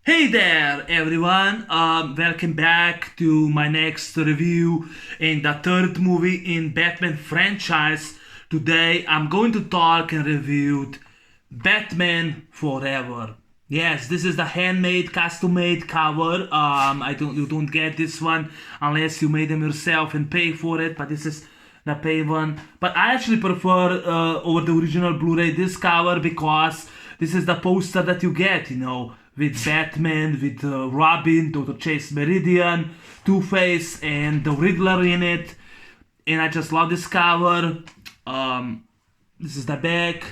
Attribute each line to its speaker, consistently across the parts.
Speaker 1: Hey there, everyone. Welcome back to my next review in the third movie in Batman franchise. Today, I'm going to talk and review Batman Forever. Yes, this is the handmade, custom-made cover. You don't get this one unless you made them yourself and pay for it. But this is the pay one. But I actually prefer over the original Blu-ray this cover because this is the poster that you get, with Batman, with Robin, Dr. Chase Meridian, Two-Face, and the Riddler in it. And I just love this cover. This is the back.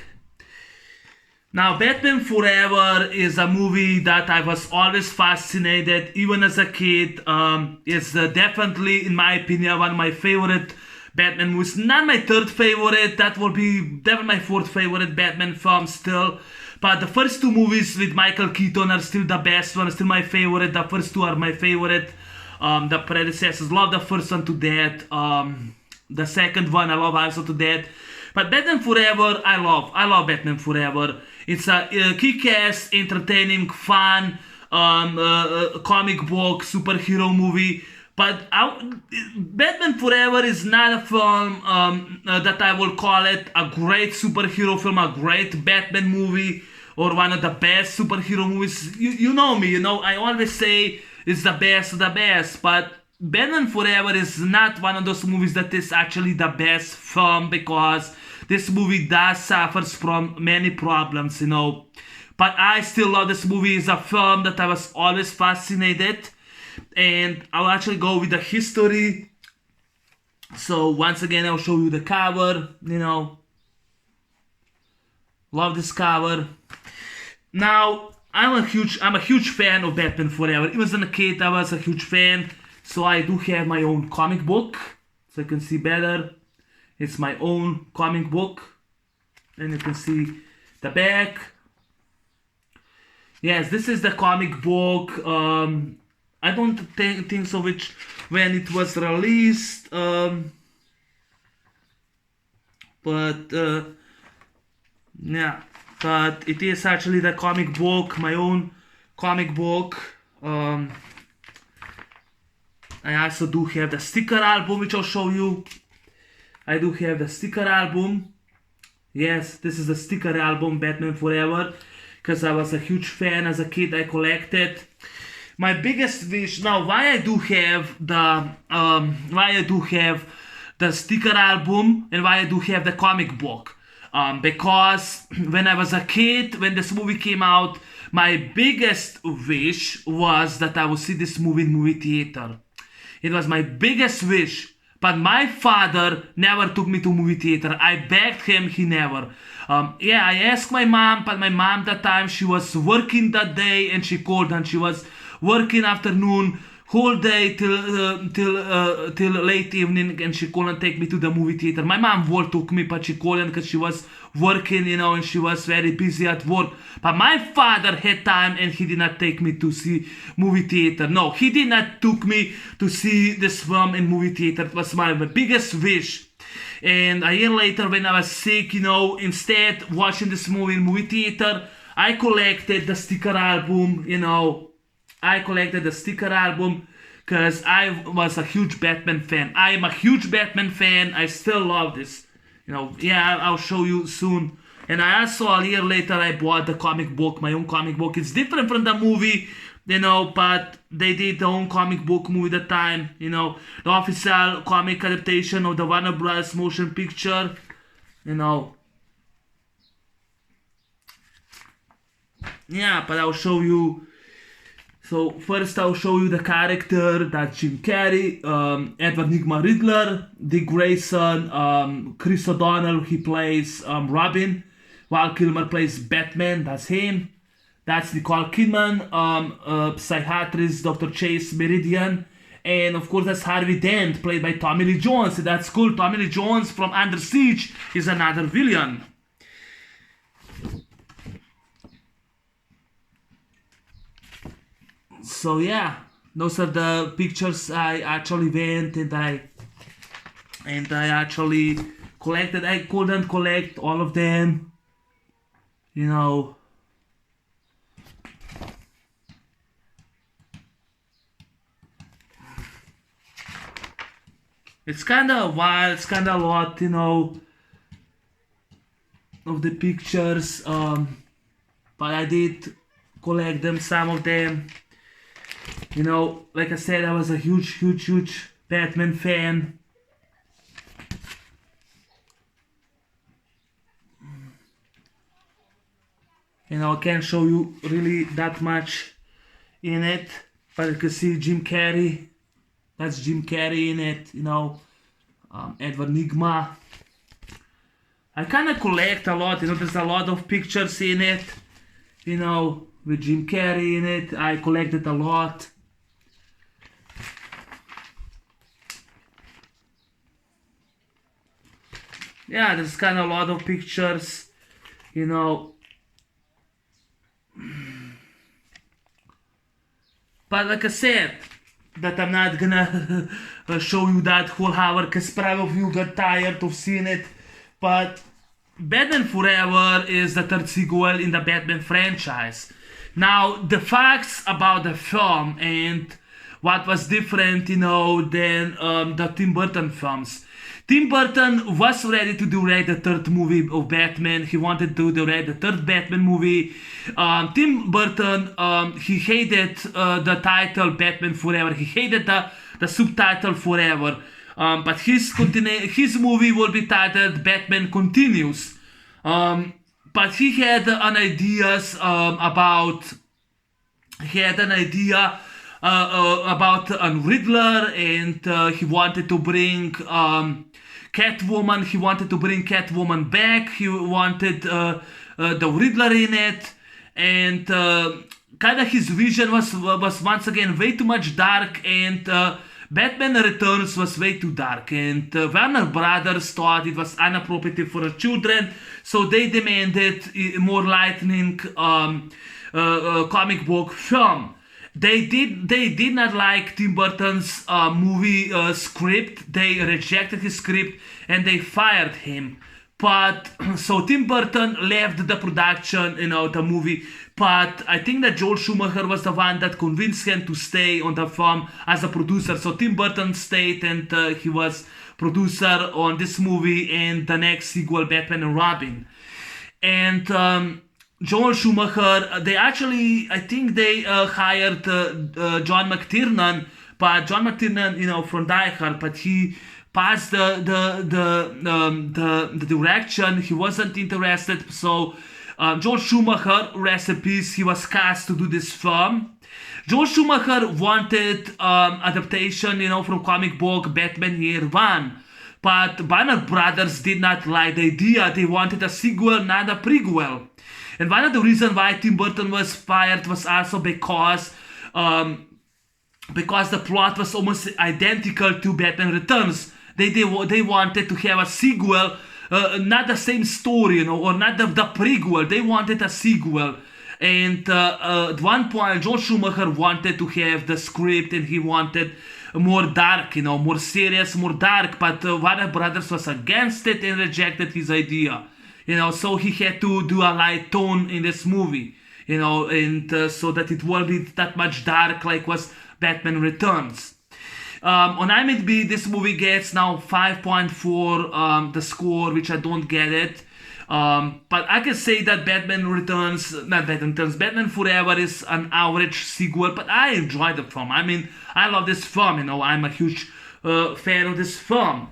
Speaker 1: Now, Batman Forever is a movie that I was always fascinated, even as a kid. It's definitely, in my opinion, one of my favorite Batman movies. Not my third favorite, that will be definitely my fourth favorite Batman film still. But the first two movies with Michael Keaton are still the best one, still my favorite. The first two are my favorite. The predecessors, love the first one to death. The second one I love also to death. But Batman Forever, I love Batman Forever. It's a kick-ass, entertaining, fun comic book superhero movie. But Batman Forever is not a film that I will call it a great superhero film, a great Batman movie, or one of the best superhero movies. You know me, I always say it's the best of the best, but Batman Forever is not one of those movies that is actually the best film because this movie does suffers from many problems. But I still love this movie. It's a film that I was always fascinated, and I'll actually go with the history. So once again, I'll show you the cover. Love this cover. Now I'm a huge fan of Batman Forever. Even as a kid, I was a huge fan. So I do have my own comic book, so you can see better. It's my own comic book, and you can see the back. Yes, this is the comic book. I don't think so. Which when it was released, but yeah, but it is actually the comic book, my own comic book. I also do have the sticker album, which I'll show you. I do have the sticker album. Yes, this is the sticker album, Batman Forever, because I was a huge fan as a kid. I collected. My biggest wish now, why I do have the sticker album and why I do have the comic book. Because when I was a kid, when this movie came out, my biggest wish was that I would see this movie in movie theater. It was my biggest wish. But my father never took me to movie theater. I begged him, he never. I asked my mom, but my mom that time, she was working that day and she called and she was working afternoon, whole day till late evening, and she couldn't take me to the movie theater. My mom took me, but she couldn't because she was working, and she was very busy at work. But my father had time, and he did not take me to see movie theater. No, he did not took me to see this film in movie theater. It was my biggest wish. And a year later, when I was sick, instead watching this movie in movie theater, I collected the sticker album. I collected the sticker album because I was a huge Batman fan. I am a huge Batman fan. I still love this. I'll show you soon. And I also, a year later, I bought the comic book, my own comic book. It's different from the movie, but they did their own comic book movie at the time. The official comic adaptation of the Warner Bros. Motion picture. But I'll show you. So first I'll show you the character, that's Jim Carrey, Edward Nygma Riddler, Dick Grayson, Chris O'Donnell, he plays Robin, Val Kilmer plays Batman, that's him. That's Nicole Kidman, psychiatrist Dr. Chase Meridian, and of course that's Harvey Dent, played by Tommy Lee Jones. That's cool. Tommy Lee Jones from Under Siege is another villain. So yeah, those are the pictures I actually went and I actually collected. I couldn't collect all of them, you know. It's kind of wild. It's kind of a lot, of the pictures. But I did collect them, some of them. Like I said, I was a huge Batman fan. I can't show you really that much in it, but you can see Jim Carrey. That's Jim Carrey in it, Edward Nygma. I kind of collect a lot, there's a lot of pictures in it, with Jim Carrey in it. I collected a lot. Yeah, there's kind of a lot of pictures, But like I said, that I'm not gonna show you that whole hour because probably of you got tired of seeing it. But Batman Forever is the third sequel in the Batman franchise. Now, the facts about the film and what was different, than the Tim Burton films. Tim Burton was ready to direct the third movie of Batman. He wanted to direct the third Batman movie. Tim Burton, he hated the title Batman Forever. He hated the subtitle Forever. But his movie will be titled Batman Continues. But he had an idea about Riddler, and he wanted to bring Catwoman. He wanted to bring Catwoman back. He wanted the Riddler in it, and kind of his vision was once again way too much dark, and Batman Returns was way too dark, and Warner Brothers thought it was inappropriate for children, so they demanded a more lightning comic book film. They did not like Tim Burton's movie script. They rejected his script and they fired him. But so Tim Burton left the production, the movie. But I think that Joel Schumacher was the one that convinced him to stay on the film as a producer. So Tim Burton stayed, and he was producer on this movie and the next sequel, Batman and Robin. And Joel Schumacher, I think they hired John McTiernan, but John McTiernan, from Die Hard, but he passed the direction. He wasn't interested, so Joel Schumacher, rest in peace, he was cast to do this film. Joel Schumacher wanted adaptation, from comic book Batman Year One, but Warner Brothers did not like the idea. They wanted a sequel, not a prequel. And one of the reasons why Tim Burton was fired was also because the plot was almost identical to Batman Returns. They wanted to have a sequel, not the same story, or not the prequel. They wanted a sequel. And at one point, Joel Schumacher wanted to have the script, and he wanted more dark, more serious, more dark. But Warner Brothers was against it and rejected his idea. So he had to do a light tone in this movie, and so that it won't be that much dark like was Batman Returns. On IMDb, this movie gets now 5.4, the score, which I don't get it. But I can say that Batman Forever is an average sequel, but I enjoyed the film. I mean, I love this film, I'm a huge fan of this film.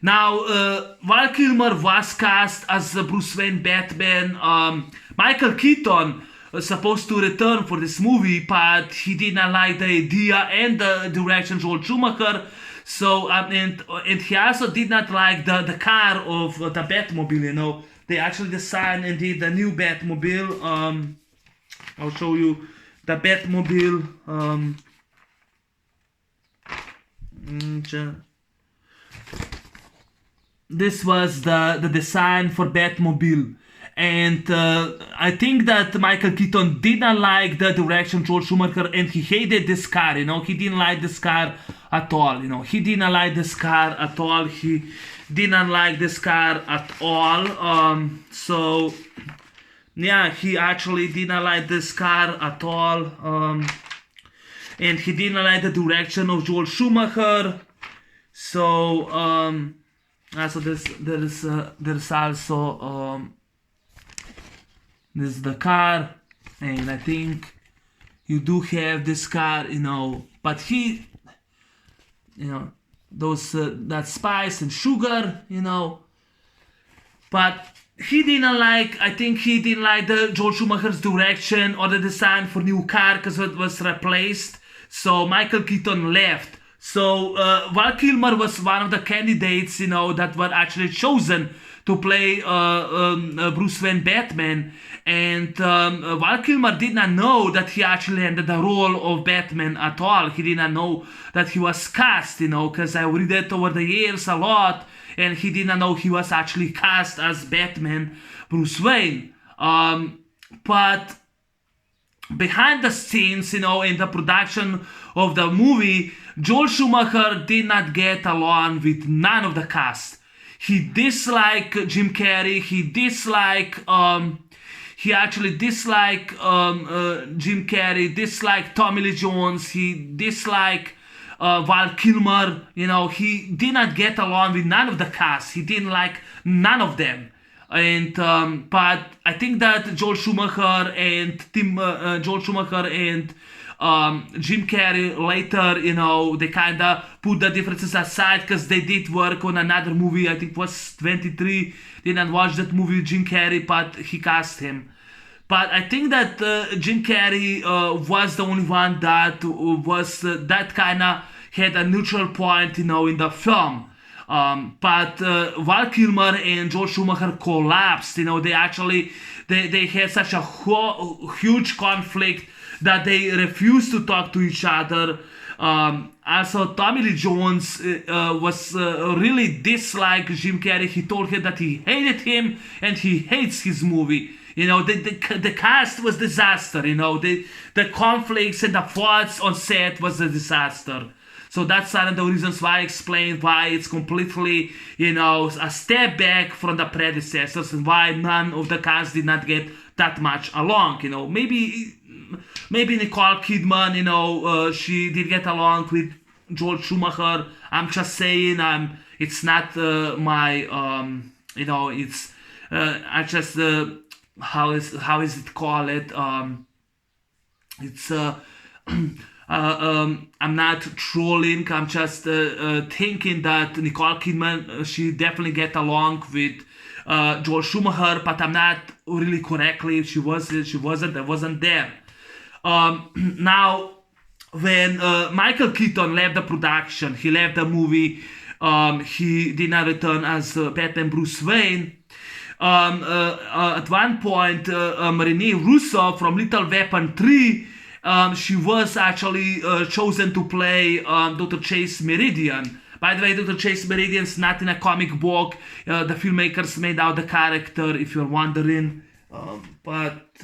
Speaker 1: Now, Val Kilmer was cast as Bruce Wayne Batman. Michael Keaton was supposed to return for this movie, but he did not like the idea and the direction Joel Schumacher. So, and he also did not like the car of the Batmobile, They actually designed and did the new Batmobile. I'll show you the Batmobile. This was the design for Batmobile, and I think that Michael Keaton did not like the direction Joel Schumacher, and he hated this car. He didn't like this car at all. He didn't like this car at all. He didn't like this car at all. So yeah, he actually didn't like this car at all. And he didn't like the direction of Joel Schumacher. So also there's also this is the car, and I think you do have this car, but he, those that spice and sugar, but he didn't like. I think he didn't like the Joel Schumacher's direction or the design for new car because it was replaced. So Michael Keaton left. So Val Kilmer was one of the candidates, that were actually chosen to play Bruce Wayne Batman. And Val Kilmer did not know that he actually ended the role of Batman at all. He did not know that he was cast, because I read it over the years a lot, and he did not know he was actually cast as Batman Bruce Wayne. But behind the scenes, in the production of the movie, Joel Schumacher did not get along with none of the cast. He disliked Jim Carrey. He actually disliked Jim Carrey, disliked Tommy Lee Jones. He disliked Val Kilmer. He did not get along with none of the cast. He didn't like none of them. And but I think that Joel Schumacher and Jim Carrey later, they kind of put the differences aside because they did work on another movie. I think it was 23. Didn't watch that movie with Jim Carrey, but he cast him. But I think that Jim Carrey was the only one that was that kind of had a neutral point, in the film. But Val Kilmer and Joel Schumacher collapsed. They actually they had such a huge conflict that they refused to talk to each other. Also, Tommy Lee Jones was really disliked Jim Carrey. He told him that he hated him and he hates his movie. The cast was disaster. The conflicts and the fights on set was a disaster. So that's one of the reasons why I explained why it's completely, a step back from the predecessors and why none of the cast did not get that much along. Maybe Nicole Kidman, she did get along with Joel Schumacher. I'm just saying, it's not my, it's, I just, how is it called it? It's, I'm not trolling. I'm just thinking that Nicole Kidman, she definitely get along with Joel Schumacher, but I'm not really correctly. She wasn't. I wasn't there. Now, when Michael Keaton left the production, he left the movie. He did not return as Batman Bruce Wayne. At one point, Renee Russo from Little Weapon 3. She was actually chosen to play Dr. Chase Meridian. By the way, Dr. Chase Meridian is not in a comic book. The filmmakers made out the character, if you're wondering. But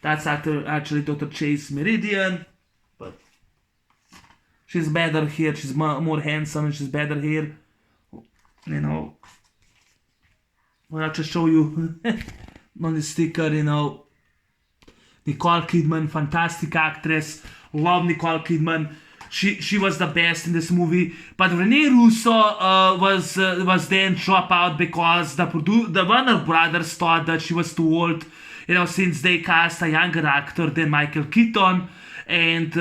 Speaker 1: that's actually Dr. Chase Meridian. But she's better here. She's more handsome and she's better here. I'll just show you on the sticker, Nicole Kidman, fantastic actress. Love Nicole Kidman. She was the best in this movie. But Renee Russo was then dropped out because the Warner Brothers thought that she was too old, since they cast a younger actor than Michael Keaton. And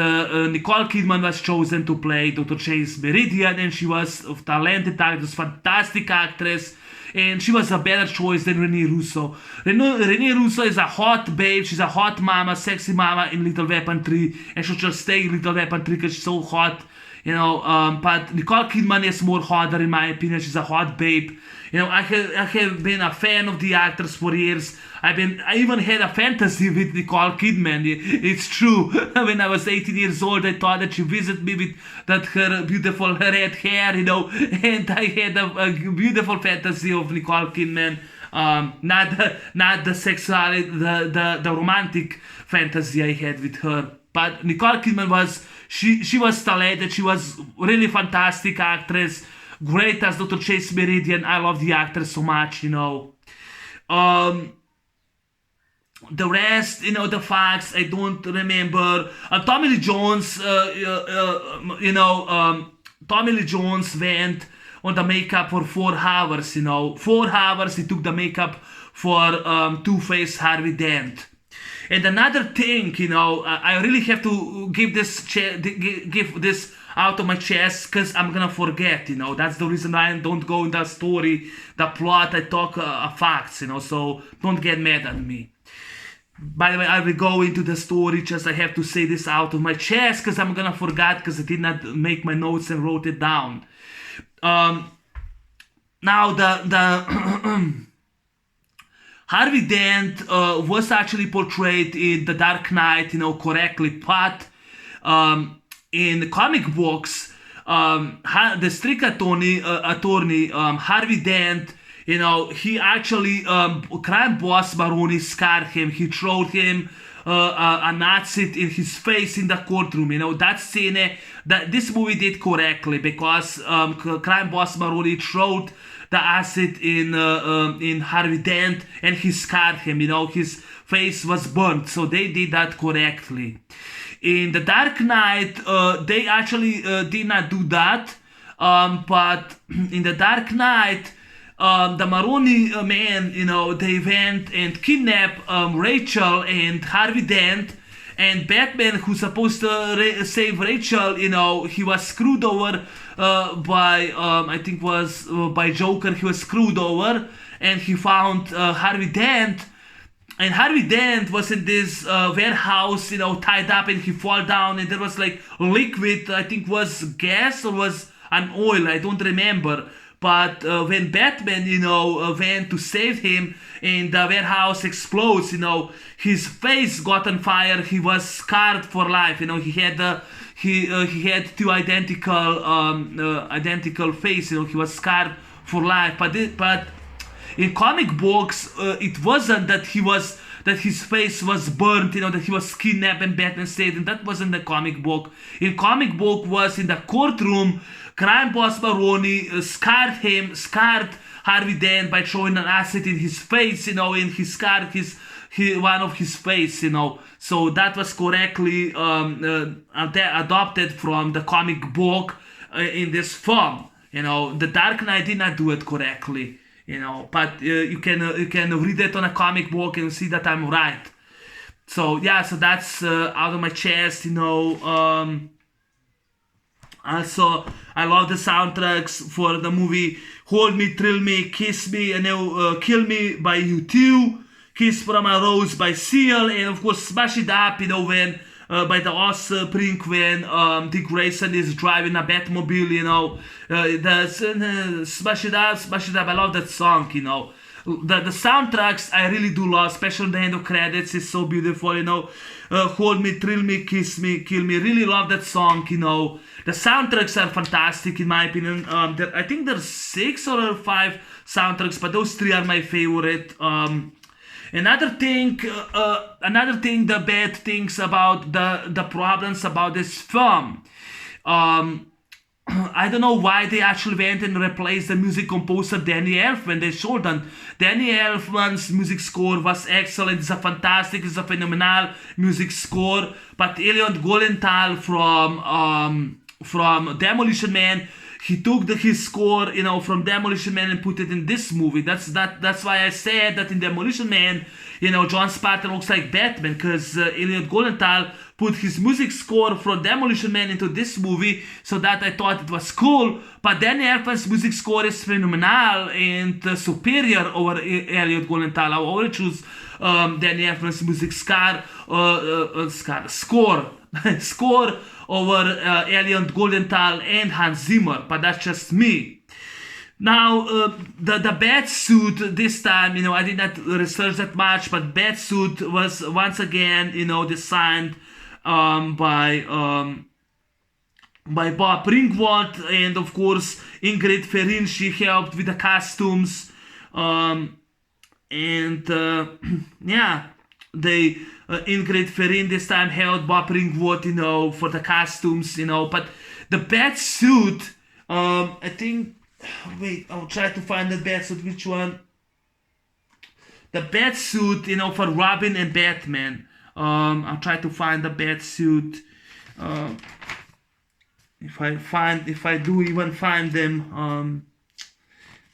Speaker 1: Nicole Kidman was chosen to play Dr. Chase Meridian, and she was a talented actress, fantastic actress. And she was a better choice than Renee Russo. Renee Russo is a hot babe. She's a hot mama, sexy mama in Little Weapon 3. And she'll just stay in Little Weapon 3 because she's so hot. But Nicole Kidman is more hotter in my opinion. She's a hot babe. I have been a fan of the actress for years. I even had a fantasy with Nicole Kidman. It's true. When I was 18 years old, I thought that she visited me with her beautiful red hair, and I had a beautiful fantasy of Nicole Kidman. Not the sexuality, the romantic fantasy I had with her. But Nicole Kidman she was talented. She was really fantastic actress. Great as Dr. Chase Meridian. I love the actress so much, The rest, the facts, I don't remember. Tommy Lee Jones, Tommy Lee Jones went on the makeup for 4 hours. 4 hours he took the makeup for Two-Face Harvey Dent. And another thing, I really have to give this out of my chest because I'm gonna forget. That's the reason I don't go in the story, the plot. I talk facts. So don't get mad at me. By the way, I will go into the story. Just I have to say this out of my chest because I'm gonna forget because I did not make my notes and wrote it down. Now the Harvey Dent was actually portrayed in The Dark Knight, correctly, but in the comic books, the district attorney Harvey Dent, he actually, crime boss Maroni scarred him. He threw him an acid in his face in the courtroom. That scene, this movie did correctly because crime boss Maroni threw the acid in Harvey Dent and he scarred him. His face was burnt, so they did that correctly. In The Dark Knight, they actually did not do that, but in The Dark Knight, the Maroni men, they went and kidnapped Rachel and Harvey Dent, and Batman, who's supposed to save Rachel, he was screwed over by, I think was by Joker. He was screwed over, and he found Harvey Dent. And Harvey Dent was in this warehouse, tied up, and he fall down, and there was like liquid, I think was gas or was an oil, I don't remember. But when Batman, went to save him, and the warehouse explodes, his face got on fire. He was scarred for life. He had he had two identical face. He was scarred for life. But in comic books, it wasn't that his face was burnt, that he was kidnapped and Batman saved him. That wasn't the comic book. In comic book was in the courtroom, crime boss Maroni scarred Harvey Dent by throwing an acid in his face, and he scarred one of his face, So that was correctly adopted from the comic book in this film. The Dark Knight did not do it correctly. But you can read it on a comic book and see that I'm right. So yeah, so that's out of my chest. Also, I love the soundtracks for the movie "Hold Me, Thrill Me, Kiss Me," and "Kill Me" by U2, "Kiss from a Rose" by Seal, and of course "Smash It Up," when by the Offspring, when Dick Grayson is driving a Batmobile, Smash It Up, Smash It Up. I love that song, The soundtracks I really do love, especially the end of credits is so beautiful, "Hold Me, Thrill Me, Kiss Me, Kill Me." Really love that song, The soundtracks are fantastic in my opinion. I think there's 6 or 5 soundtracks, but those 3 are my favorite. Another thing, the bad things about the problems about this film. I don't know why they actually went and replaced the music composer Danny Elfman. They shouldn't. Danny Elfman's music score was excellent. It's a phenomenal music score. But Elliot Goldenthal from Demolition Man, he took his score, from Demolition Man and put it in this movie. That's why I said that in Demolition Man, John Spatter looks like Batman, because Elliot Goldenthal put his music score from Demolition Man into this movie, so that I thought it was cool. But Danny Elfman's music score is phenomenal and superior over Elliot Goldenthal. I always choose Danny Elfman's music score over Elliot Goldenthal and Hans Zimmer, but that's just me. Now, the Batsuit this time, I did not research that much, but Batsuit was once again, designed by Bob Ringwald, and of course Ingrid Ferrin, she helped with the costumes, yeah, they Ingrid Ferrin this time helped Bob Ringwald, for the costumes, but the Batsuit, I think. Wait, I'll try to find the Batsuit. Which one? The Batsuit, for Robin and Batman. I'll try to find the Batsuit. if I do even find them,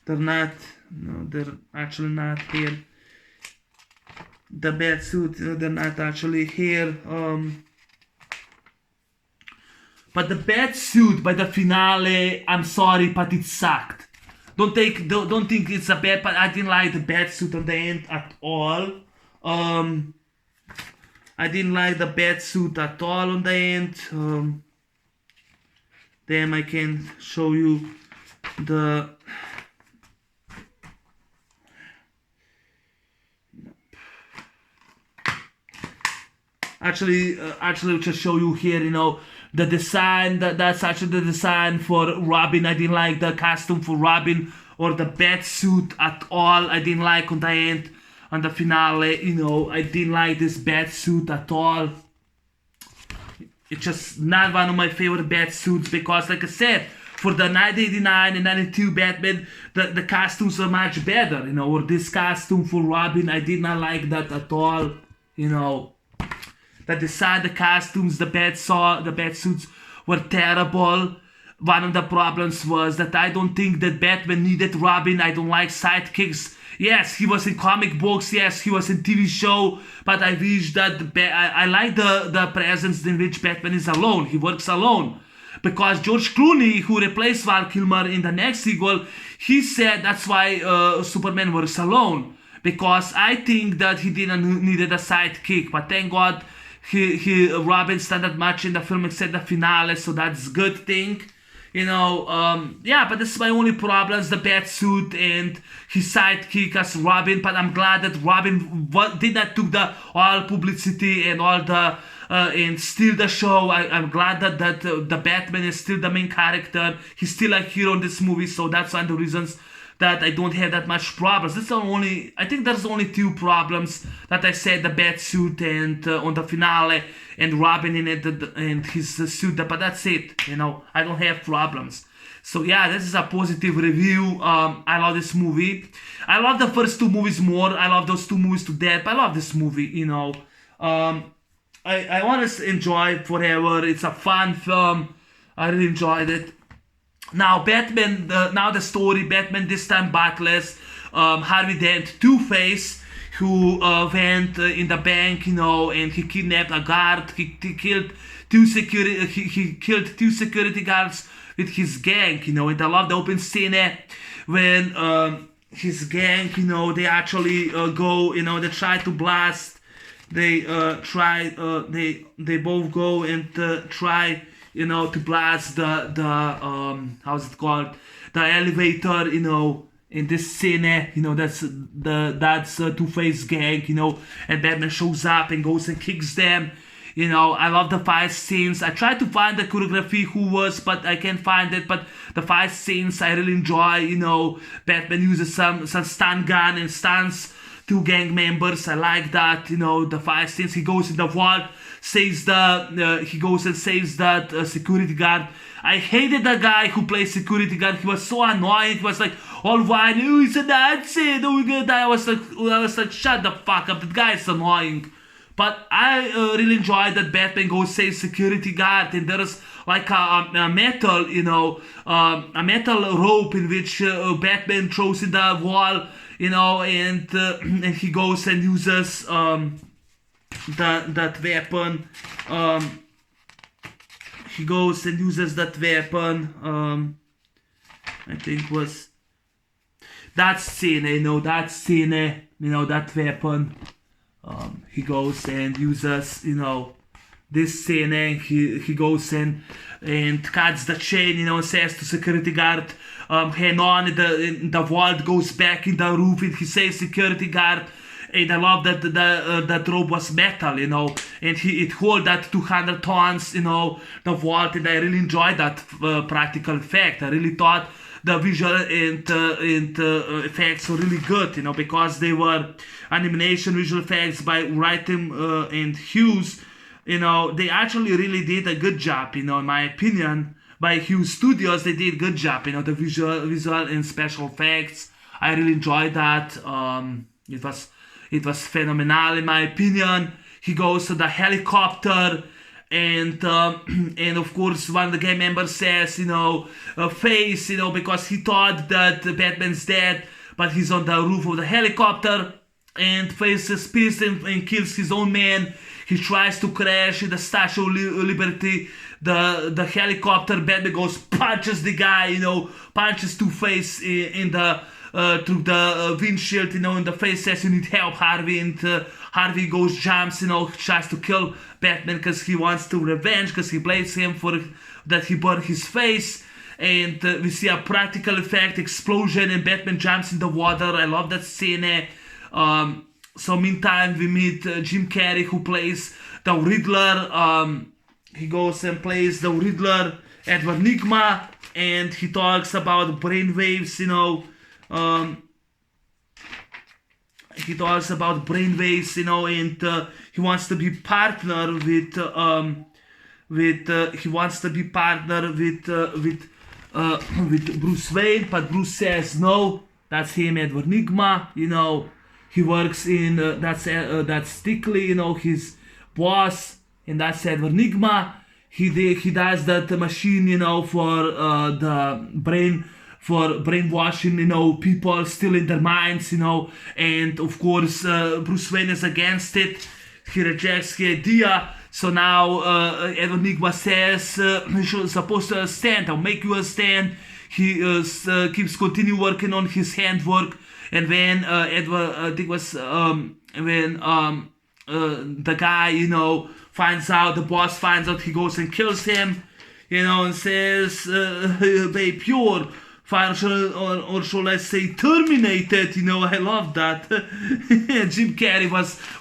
Speaker 1: they're not, no, they're actually not here. The bat suit, they're not actually here. But the bat suit by the finale, I'm sorry, but it sucked. Don't think it's a bad, but I didn't like the bat suit on the end at all. I didn't like the bat suit at all on the end. Then I can show you the. Actually, I'll just show you here. The design. That's actually the design for Robin. I didn't like the costume for Robin or the bat suit at all. I didn't like on the end, on the finale. I didn't like this bat suit at all. It's just not one of my favorite bat suits because, like I said, for the 1989 and 92 Batman, the costumes are much better. Or this costume for Robin, I did not like that at all. The design, the costumes, the bat suits were terrible. One of the problems was that I don't think that Batman needed Robin. I don't like sidekicks. Yes, he was in comic books. Yes, he was in TV show. But I wish that I like the presence in which Batman is alone. He works alone. Because George Clooney, who replaced Val Kilmer in the next sequel, he said that's why Superman works alone. Because I think that he didn't needed a sidekick. But thank God Robin stand that much in the film except the finale, so that's a good thing. Yeah, but this is my only problems, the bat suit and his sidekick as Robin. But I'm glad that Robin did not took the all publicity and all the and steal the show. I'm glad that the Batman is still the main character. He's still a hero in this movie, so that's one of the reasons that I don't have that much problems. I think there's only two problems that I said: the bat suit and on the finale, and Robin in it and his suit. But that's it. I don't have problems. So yeah, this is a positive review. I love this movie. I love the first two movies more. I love those two movies to death. But I love this movie. I want to enjoy it forever. It's a fun film. I really enjoyed it. Now Batman, now the story, Batman this time backless, Harvey Dent, Two-Face, who went in the bank, and he kidnapped a guard, he killed two security guards with his gang, and I love the open scene when his gang, they actually go, they try to blast, they both go and try to blast the how's it called, the elevator, in this scene, that's Two-Face gang, and Batman shows up and goes and kicks them. I love the fight scenes. I tried to find the choreography but I can't find it. But the fight scenes I really enjoy. Batman uses some stun gun and stuns two gang members. I like that. The fight scenes. He goes in the vault, he goes and saves that security guard. I hated the guy who plays security guard. He was so annoying. He was like all whiny. Oh, he's a Nazi. Oh, we're gonna die. I was like, shut the fuck up. That guy is annoying. But I really enjoyed that Batman goes save security guard, and there's like a metal, a metal rope in which Batman throws in the wall, and he goes and uses that weapon. He goes and uses that weapon. I think was that scene, that weapon. He goes and uses, this scene, and he goes and cuts the chain, and says to security guard, hang on, the vault goes back in the roof, and he says security guard. And I love that that rope was metal, and it hold that 200 tons, the vault, and I really enjoyed that practical effect. I really thought the visual and effects were really good, because they were animation visual effects by Wrighton and Hughes. They actually really did a good job, in my opinion. By Hughes Studios, they did a good job, the visual and special effects. I really enjoyed that. It was phenomenal in my opinion. He goes to the helicopter And of course one of the gang members says, face, because he thought that Batman's dead, but he's on the roof of the helicopter, and Face is pissed and kills his own man. He tries to crash in the Statue of Liberty, the helicopter. Batman goes, punches the guy, punches Two-Face in the through the windshield, and the Face says, you need help, Harvey, and Harvey goes, jumps, tries to kill Batman because he wants to revenge, because he blames him for that he burned his face. And we see a practical effect explosion, and Batman jumps in the water. I love that scene. So meantime we meet Jim Carrey, who plays the Riddler. He goes and plays the Riddler, Edward Nygma, and he talks about brainwaves, he talks about brainwaves, and he wants to be partner with Bruce Wayne, but Bruce says no. That's him, Edward Nygma. He works in that's Stickley, his boss, and that's Edward Nygma. He does that machine, for the brainwashing, people still in their minds, and of course Bruce Wayne is against it. He rejects the idea. So now Edward Nygma says you're supposed to stand. I'll make you a stand. He keeps continue working on his handwork, and when the guy finds out, the boss finds out, he goes and kills him, and says, "Babe, pure." Or shall I say terminated, I love that. Jim Carrey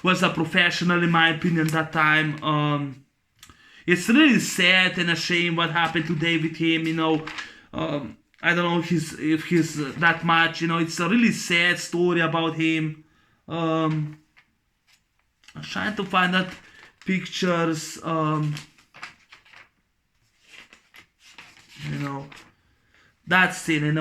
Speaker 1: was a professional in my opinion that time. It's really sad and a shame what happened today with him, I don't know if he's that much, it's a really sad story about him. I'm trying to find out pictures, that scene,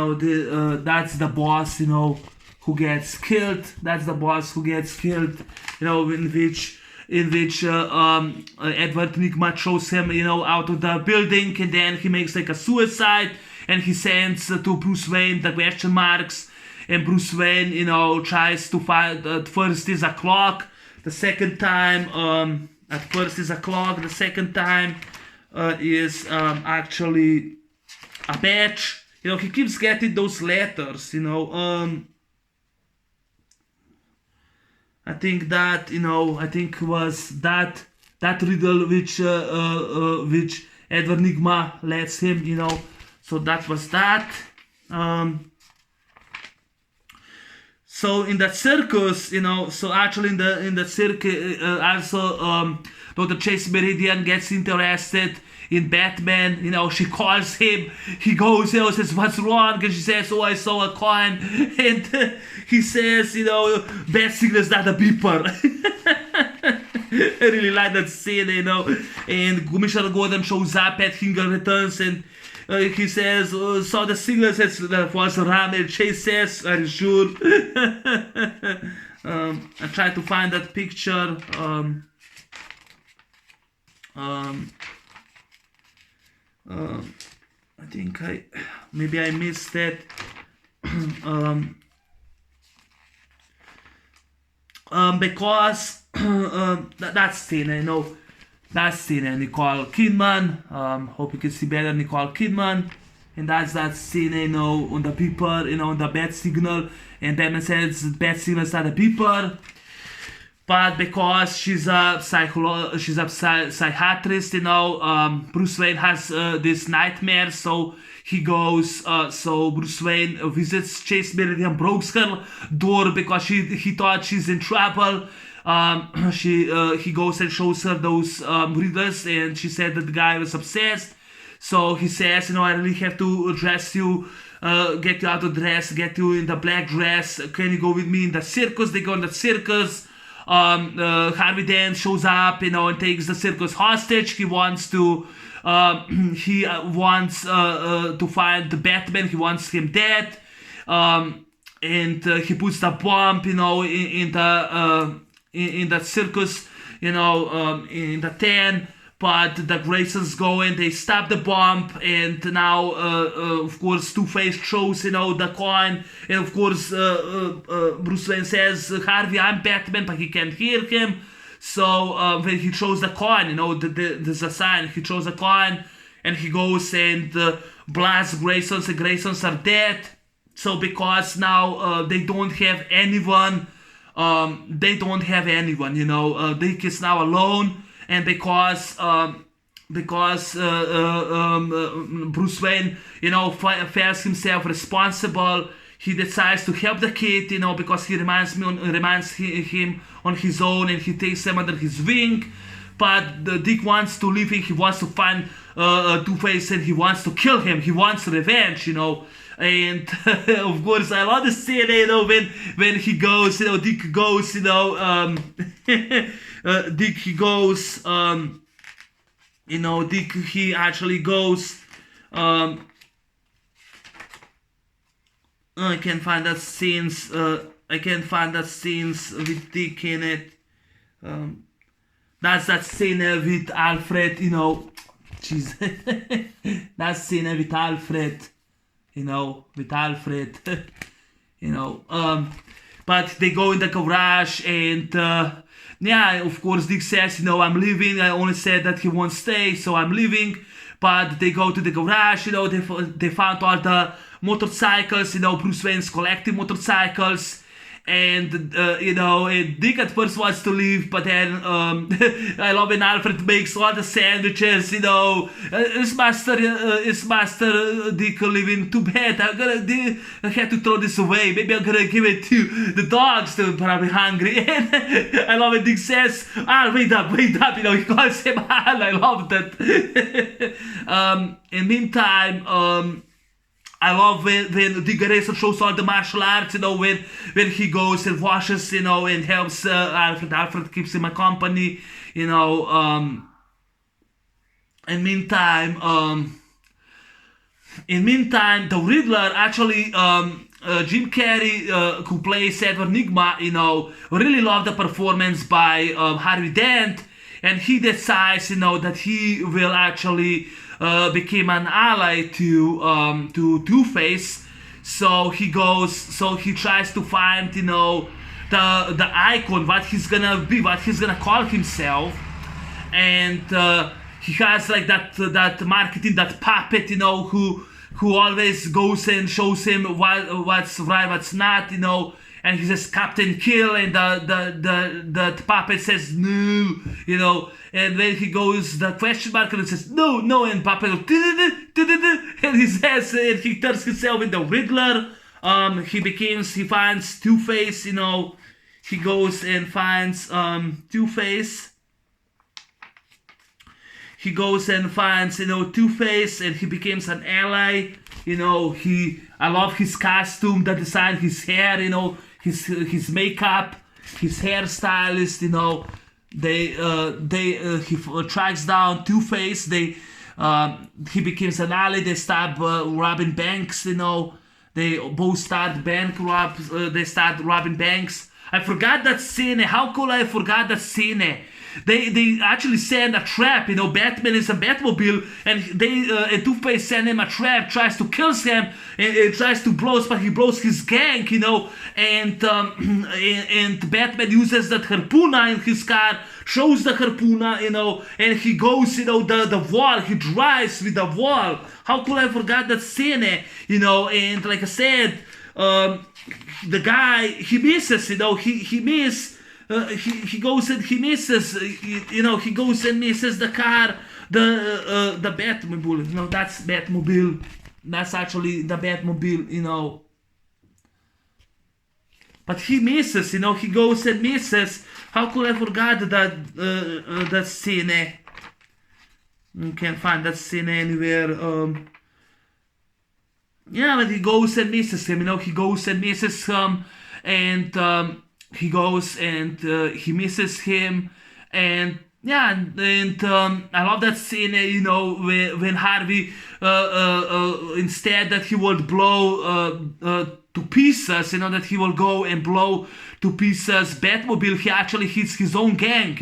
Speaker 1: that's the boss, who gets killed. That's the boss who gets killed, in which Edward Nygma throws him, out of the building, and then he makes like a suicide, and he sends to Bruce Wayne the question marks, and Bruce Wayne, tries to find. At first is a clock. The second time, is the second time is actually a badge. He keeps getting those letters, I think that, was that riddle which Edward Nygma lets him, so that was that. So in that circus, so actually in the circus, also Dr. Chase Meridian gets interested in Batman. She calls him, he goes, says, what's wrong? And she says, oh, I saw a coin. And he says, Bat Signal's not a beeper. I really like that scene, and Commissioner Gordon shows up, Pat Hingle returns, and he says, saw the signal, says that was Ram, and Chase says, are you sure? I tried to find that picture. I think maybe I missed that. Because that scene, that scene, Nicole Kidman. Hope you can see better, Nicole Kidman. And that's that scene, on the beeper, on the bat signal. And Batman says bat signal is not a beeper. But because she's a psychiatrist, Bruce Wayne has this nightmare, so he goes, so Bruce Wayne visits Chase Meridian, breaks her door because he thought she's in trouble. He goes and shows her those readers, and she said that the guy was obsessed. So he says, I really have to dress you, get you out of dress, get you in the black dress. Can you go with me in the circus? They go in the circus. Harvey Dent shows up, and takes the circus hostage. He wants to find the Batman. He wants him dead, and he puts the bomb, in the circus, in the tent. but the Graysons go and they stop the bomb, and now of course Two-Face throws the coin, and of course Bruce Wayne says, Harvey, I'm Batman, but he can't hear him. So when he throws the coin, there's a sign, he throws the coin and he goes and blasts Graysons. The Graysons are dead. So because now they don't have anyone, Dick is now alone, and because Bruce Wayne, feels himself responsible, he decides to help the kid, because he reminds him on his own, and he takes him under his wing. But Dick wants to leave him. He wants to find Two-Face, and he wants to kill him. He wants revenge, And of course, I love the scene, when he goes, Dick goes, Dick he goes, Dick he actually goes. I can't find that scenes. I can't find that scenes with Dick in it. That's that scene with Alfred, Jeez. That scene with Alfred, But they go in the garage, and of course Dick says, I'm leaving. I only said that he won't stay, so I'm leaving. But they go to the garage, they found all the motorcycles, Bruce Wayne's collecting motorcycles. And and Dick at first wants to leave, but then I love when Alfred makes all the sandwiches. Is Master Dick leaving? Too bad. I have to throw this away. Maybe I'm gonna give it to the dogs. They're probably hungry. And I love when Dick says, wait up. He calls him Al. I love that. In meantime, I love when Dick Grayson shows all the martial arts, when he goes and washes, and helps Alfred. Alfred keeps him a company, In meantime, the Riddler actually, Jim Carrey, who plays Edward Nygma, really loved the performance by Harvey Dent, and he decides, that he will actually became an ally to Two-Face. So he tries to find, the icon, what he's gonna be, what he's gonna call himself, and he has like that marketing, that puppet, who always goes and shows him what's right, what's not, and he says Captain Kill, and the puppet says no, and then he goes the question mark and says no, and puppet goes and he says, and he turns himself into Riddler. He finds Two-Face, he goes and finds Two-Face. He goes and finds, Two-Face, and he becomes an ally. I love his costume, the design, his hair, his makeup, his hairstylist, he tracks down Two-Face. He becomes an ally. They start robbing banks. They both start they start robbing banks. I forgot that scene. How could I forgot that scene? They actually send a trap. Batman is a Batmobile, and and Two-Face send him a trap, tries to kill him, and tries to blow, but he blows his gang, and Batman uses that harpoona in his car, shows the harpoona, and he goes, the wall, he drives with the wall. How could I forget that scene, and like I said, the guy, he misses, he misses. He goes and he misses, he goes and misses the car, the Batmobile, that's Batmobile, that's actually the Batmobile, but he misses, he goes and misses. How could I forget that scene? You can't find that scene anywhere. But he goes and misses him, he goes and misses him, and he goes and he misses him, and I love that scene, when Harvey, instead that he would blow to pieces, that he will go and blow to pieces Batmobile. He actually hits his own gang,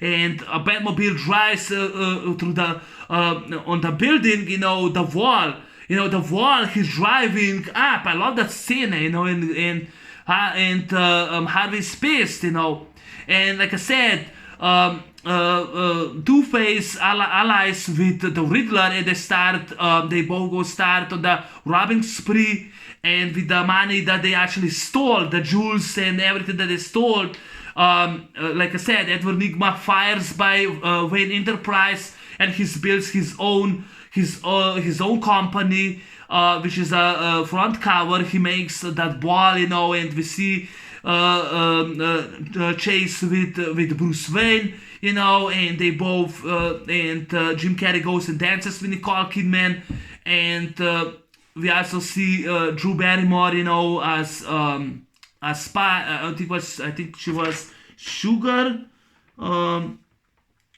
Speaker 1: and a Batmobile drives through the on the building, the wall. The wall he's driving up. I love that scene, and Harvey's pissed, and like I said, Two-Face allies with the Riddler, and they both go start on the robbing spree, and with the money that they actually stole, the jewels and everything that they stole, like I said, Edward Nygma fires by Wayne Enterprise, and he builds his own company, which is a front cover. He makes that ball, and we see chase with Bruce Wayne, and they both and Jim Carrey goes and dances with Nicole Kidman, and we also see Drew Barrymore, as spy. I think she was Sugar.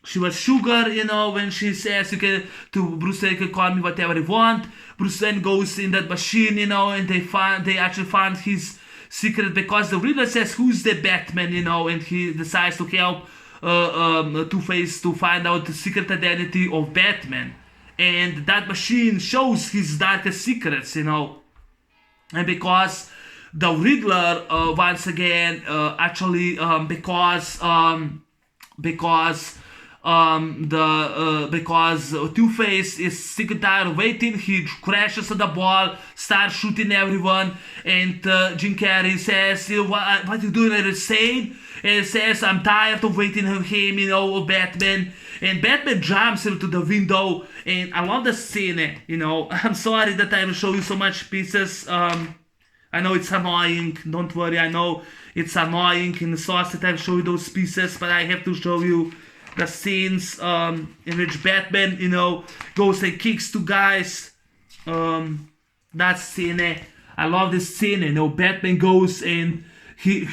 Speaker 1: She was Sugar, when she says to Bruce Wayne, you can call me whatever you want. Bruce Wayne goes in that machine, and they actually find his secret, because the Riddler says, who's the Batman, and he decides to help Two-Face to find out the secret identity of Batman. And that machine shows his darkest secrets, and because the Riddler, once again, actually, because Two-Face is sick and tired of waiting, he crashes at the ball, starts shooting everyone, and Jim Carrey says, what are you doing, are you insane? And he says, I'm tired of waiting on him, of Batman. And Batman jumps into the window, and I love the scene, I'm sorry that I will show you so much pieces. I know it's annoying, don't worry, I know it's annoying in the source that I show you those pieces, but I have to show you the scenes in which Batman, goes and kicks two guys. That scene, I love this scene. Batman goes and he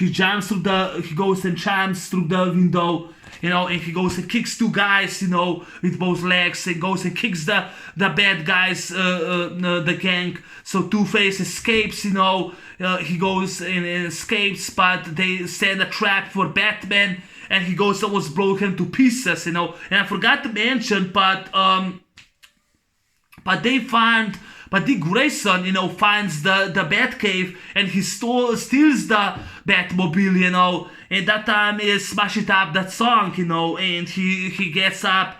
Speaker 1: goes and jumps through the window, and he goes and kicks two guys, with both legs, and goes and kicks the bad guys, the gang. So Two-Face escapes, he goes and escapes, but they set a trap for Batman, and he goes almost blow him to pieces, and I forgot to mention, but Dick Grayson, finds the Batcave, and he steals the Batmobile, and that time he smash it up that song, and he gets up,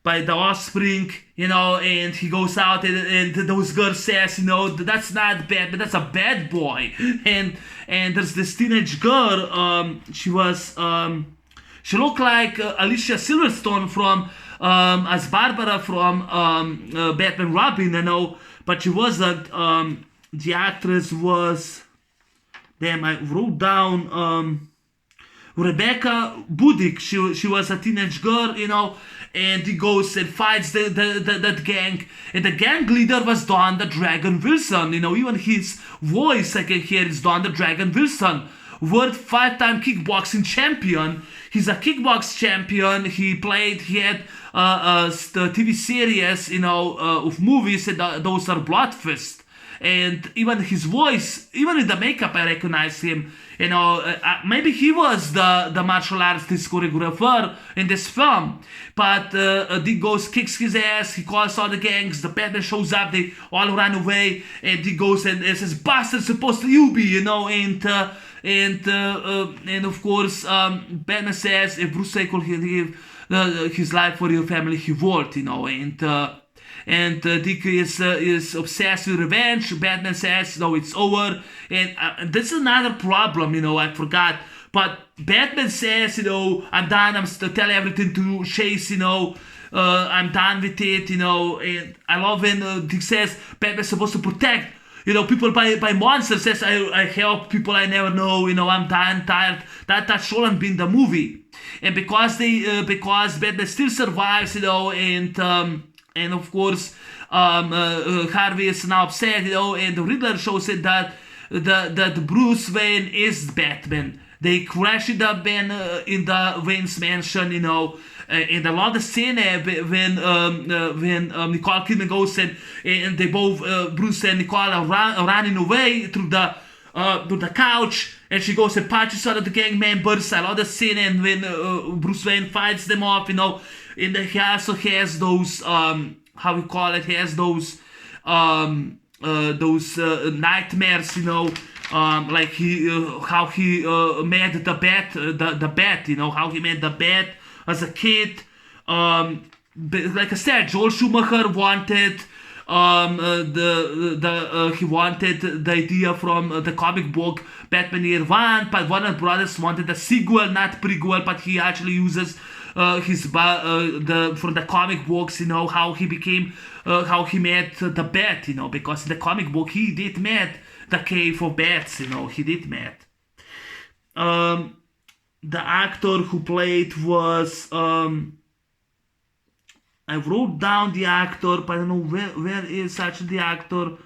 Speaker 1: by the offspring, and he goes out, and those girls says, that's not bad, but that's a bad boy, and there's this teenage girl, she looked like Alicia Silverstone from as Barbara from Batman Robin, but she wasn't. The actress was, I wrote down Rebecca Budick. She was a teenage girl, and he goes and fights that gang, and the gang leader was Don the Dragon Wilson. Even his voice I can hear is Don the Dragon Wilson, world 5-time kickboxing champion. He's a kickbox champion. He had the TV series, of movies, and those are Bloodfist. And even his voice, even with the makeup, I recognize him. Maybe he was the martial artist choreographer in this film. But Dick goes, kicks his ass, he calls all the gangs, the Batman shows up, they all run away, and Dick goes and says, "Bastard, supposed to you be," and of course, Batman says, if Bruce Wayne could give his life for your family, he would, and Dick is obsessed with revenge. Batman says, no, it's over, and this is another problem, I forgot. But Batman says, I'm done, I'm tell everything to Chase, I'm done with it, and I love when Dick says Batman's supposed to protect, people by monsters. Says, I help people I never know, I'm done, tired. That shouldn't be in the movie. And because Batman still survives, and of course, Harvey is now upset, and the Riddler shows it that Bruce Wayne is Batman. They crash in the Wayne's mansion, And I love the scene when Nicole Kidman goes and they both Bruce and Nicole are running away through the couch, and she goes and punches out of the gang members. I love the scene, and when Bruce Wayne fights them off, and he also has those how we call it, he has those nightmares, like how he made the bat, how he made the bat as a kid. Like I said, Joel Schumacher wanted he wanted the idea from the comic book Batman Year One, but Warner Brothers wanted a sequel, not prequel, but he actually uses from the comic books, how he became, how he met the bat, because in the comic book he did met the cave of bats, he did met. The actor who played was, I wrote down the actor, but I don't know where is actually the actor.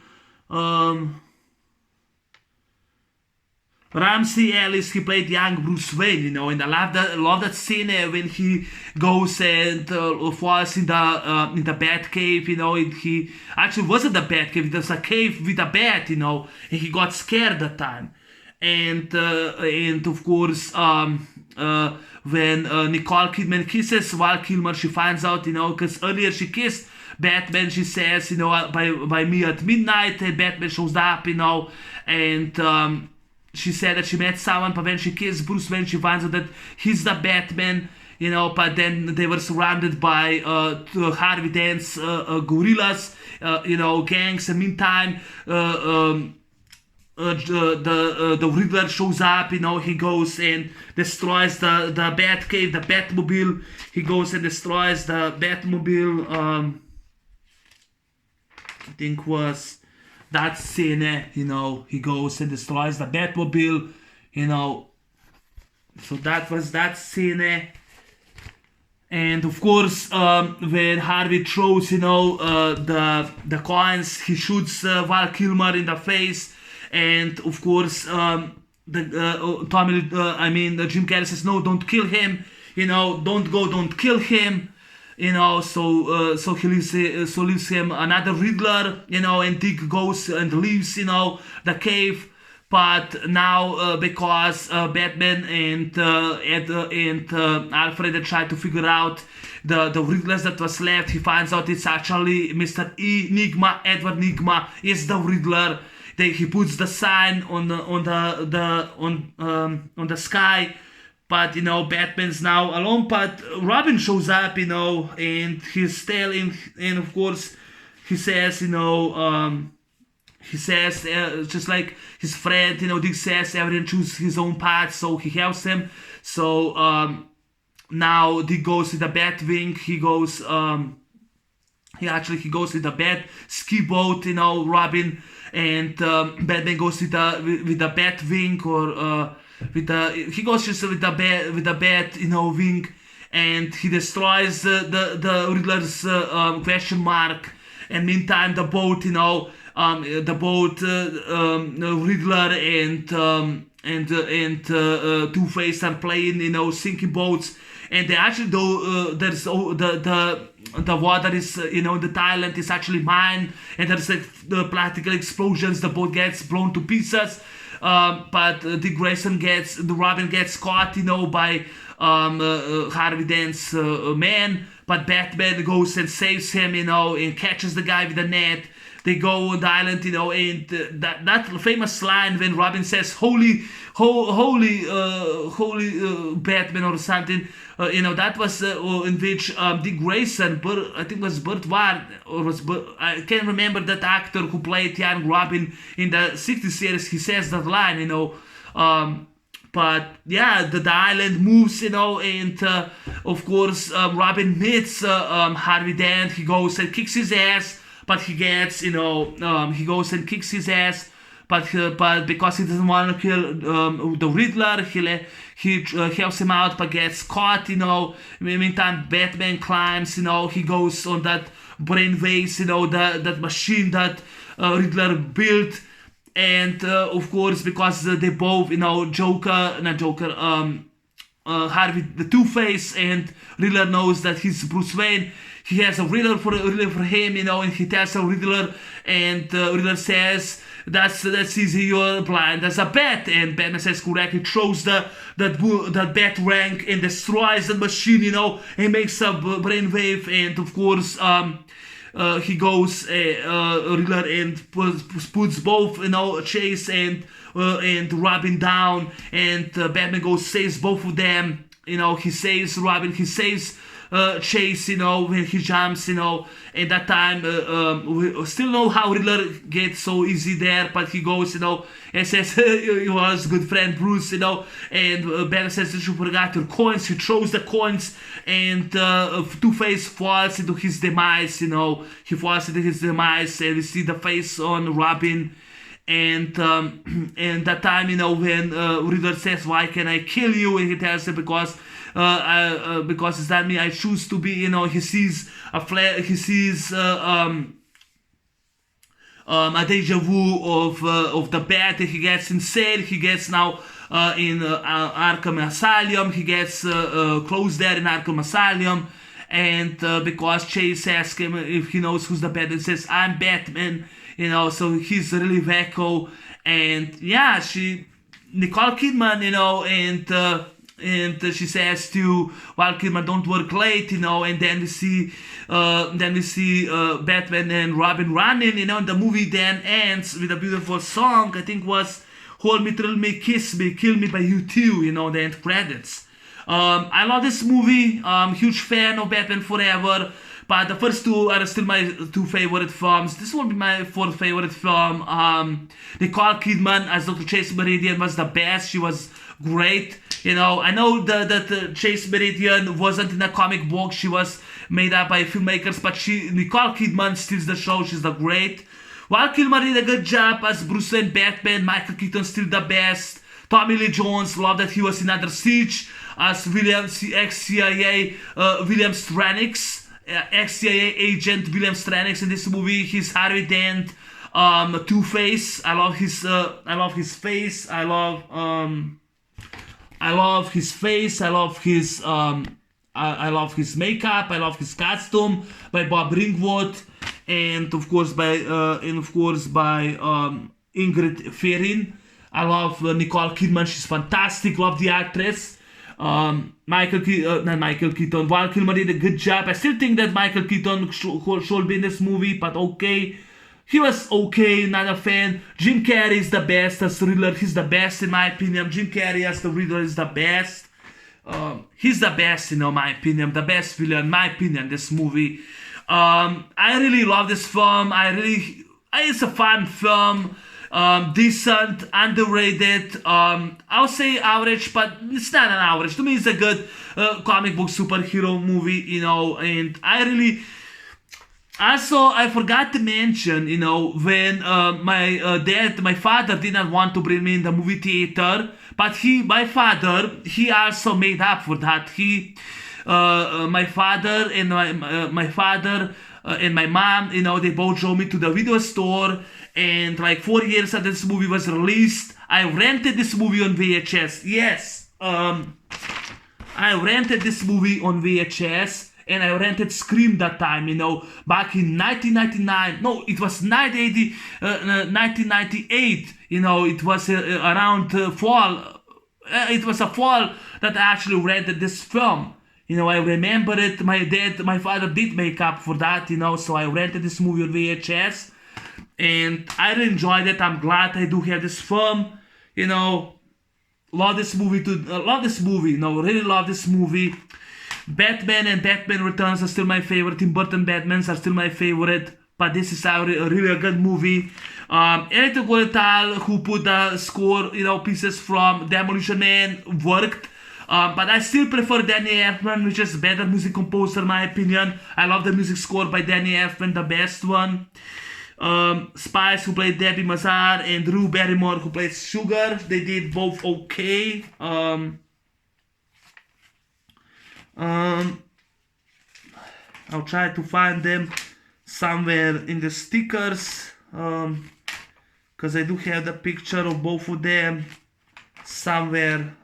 Speaker 1: Ramsey Ellis, he played young Bruce Wayne, and I love that scene when he goes and falls in the bat cave, and he actually wasn't the bat cave, it was a cave with a bat, and he got scared that time. And of course, when Nicole Kidman kisses Val Kilmer, she finds out, because earlier she kissed Batman, she says, by me at midnight, and Batman shows up, and she said that she met someone, but when she kissed Bruce Wayne, she finds out that he's the Batman, but then they were surrounded by Harvey Dent's gorillas, gangs. In the meantime, the Riddler shows up, he goes and destroys the Batcave, the Batmobile. He goes and destroys the Batmobile, I think was that scene, he goes and destroys the Batmobile, so that was that scene. And of course, when Harvey throws, the coins, he shoots Val Kilmer in the face. And of course, Jim Carrey says, no, don't kill him, don't kill him. So he leaves him another Riddler, and Dick goes and leaves, the cave. But now, because Batman and Alfred try to figure out the Riddlers that was left, he finds out it's actually Mr. Enigma. Edward Nygma is the Riddler. He puts the sign on the sky. But Batman's now alone. But Robin shows up, and he's still in. And of course, he says, just like his friend, Dick says, everyone chooses his own path, so he helps him. So now Dick goes to the Batwing. He goes, he goes with the Bat ski boat, Robin, and Batman goes with the Batwing, or he goes just with the bat, wing, and he destroys the Riddler's question mark. And meantime, the boat, Riddler and Two-Face are playing, sinking boats. And they actually there's the water is the Thailand is actually mine, and there's the practical explosions. The boat gets blown to pieces. But Dick Grayson Robin gets caught, by Harvey Dent's man. But Batman goes and saves him, and catches the guy with the net. They go on the island, and that famous line when Robin says, holy Batman or something, that was in which Dick Grayson, I think was Burt Ward, I can't remember that actor who played young Robin in the 60s series, he says that line, but yeah, the island moves, and of course, Robin meets Harvey Dent. He goes and kicks his ass, but he gets, he goes and kicks his ass, but because he doesn't want to kill the Riddler, he helps him out, but gets caught, In the meantime, Batman climbs, he goes on that brainwaves, that machine that Riddler built. And of course, because they both, Harvey the Two-Face, and Riddler knows that he's Bruce Wayne. He has a Riddler for him, and he tells a Riddler, and Riddler says, that's easy, you're blind as a bat. And Batman says correct. He throws that batarang and destroys the machine, and makes a brainwave. And of course, he goes Riddler and puts both Chase and Robin down, and Batman goes saves both of them. He saves Robin, he saves Chase, when he jumps, and that time we still know how Riddler gets so easy there, but he goes, and says he was good friend Bruce, and Batman says you forgot your coins. He throws the coins, and Two-Face falls into his demise. He falls into his demise, and we see the face on Robin. And that time, when Riddler says, "Why can I kill you?" and he tells him, because it's not me. I choose to be. He sees he sees a deja vu of the bat. He gets insane. He gets now in Arkham Asylum. He gets closed there in Arkham Asylum. And because Chase asks him if he knows who's the Batman, he says, "I'm Batman." So he's really wacko. And yeah, Nicole Kidman, and she says to Val Kilmer, "Don't work late," and then we see Batman and Robin running, and the movie then ends with a beautiful song. I think was "Hold Me, Thrill Me, Kiss Me, Kill Me" by U2, the end credits. I love this movie. Huge fan of Batman Forever. But the first two are still my two favorite films. This will be my fourth favorite film. Nicole Kidman as Dr. Chase Meridian was the best. She was great. I know that Chase Meridian wasn't in a comic book. She was made up by filmmakers, but Nicole Kidman steals the show. She's the great. Val Kilmer did a good job as Bruce Wayne Batman. Michael Keaton still the best. Tommy Lee Jones, love that he was in Under Siege as ex-CIA William Stranix. Ex-CIA agent William Stranix in this movie. He's Harvey Dent, Two-Face. I love his face. I love his face. I love his makeup. I love his costume by Bob Ringwood, and of course by Ingrid Ferrin. I love Nicole Kidman. She's fantastic. Love the actress. Val Kilmer did a good job. I still think that Michael Keaton should be in this movie, but okay. He was okay, not a fan. Jim Carrey is the best as Riddler. He's the best in my opinion. Jim Carrey as the Riddler is the best. He's the best, my opinion. The best villain, in my opinion, this movie. I really love this film. It's a fun film. Decent, underrated, I'll say average, but it's not an average. To me, it's a good comic book superhero movie, and I forgot to mention, when my father didn't want to bring me in the movie theater, but my father also made up for that. My father and my mom, they both drove me to the video store. And like 4 years after this movie was released, I rented this movie on VHS. Yes, I rented this movie on VHS, and I rented Scream that time, back in 1999. No, it was 1998. It was around fall. It was a fall that I actually rented this film. I remember it. My father did make up for that, so I rented this movie on VHS. And I really enjoyed it. I'm glad I do have this film. Love this movie. Really love this movie. Batman and Batman Returns are still my favorite. Tim Burton Batmans are still my favorite. But this is really a good movie. Eric Goretal, who put the score, pieces from Demolition Man, worked. But I still prefer Danny Elfman, which is a better music composer in my opinion. I love the music score by Danny Elfman, the best one. Spice, who played Debbie Mazar, and Drew Barrymore, who plays Sugar. They did both okay. I'll try to find them somewhere in the stickers, because I do have the picture of both of them somewhere.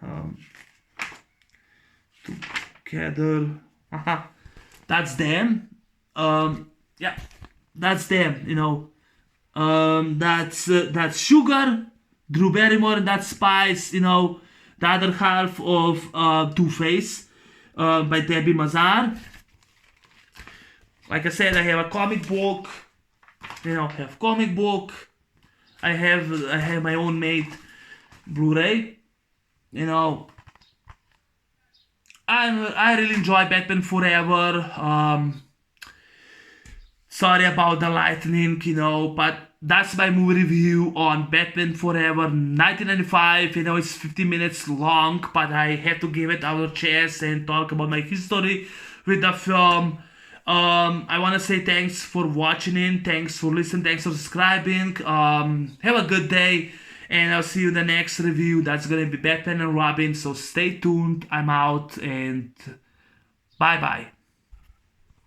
Speaker 1: together. That's them. Yeah, that's them. That's Sugar, Drew Barrymore, and that's Spice. The other half of Two-Face, by Debbie Mazar. Like I said, I have a comic book. Have comic book. I have my own made Blu-ray. I really enjoy Batman Forever. Sorry about the lightning, but that's my movie review on Batman Forever 1995. It's 15 minutes long, but I had to give it our chance and talk about my history with the film. I want to say thanks for watching in, thanks for listening, thanks for subscribing. Have a good day, and I'll see you in the next review. That's gonna be Batman and Robin, so stay tuned. I'm out, and bye bye.